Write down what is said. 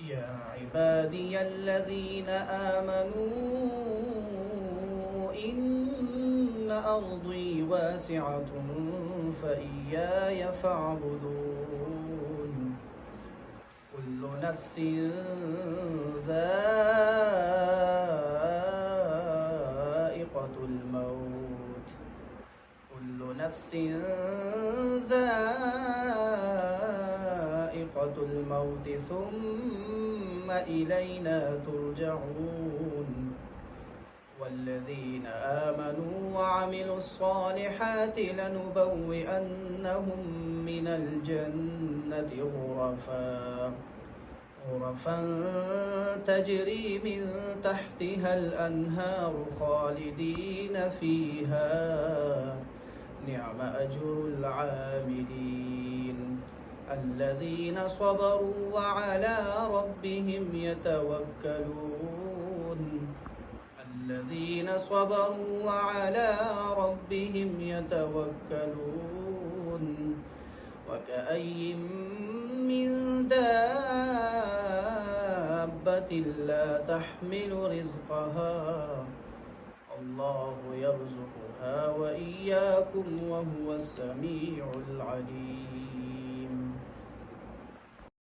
يا عبادي الذين آمنوا إن أرضي واسعة فإياي فاعبدون كل نفس ذائقة الموت كل نفس ذائقة الموت ثم إلينا ترجعون والذين آمنوا وعملوا الصالحات لنبوئنهم من الجنة غرفا تجري من تحتها الأنهار خالدين فيها نعم أجر العاملين الذين صبروا وعلى ربهم يتوكلون الذين صبروا وعلى ربهم يتوكلون وكأي من دابة لا تحمل رزقها الله يرزقها وإياكم وهو السميع العليم.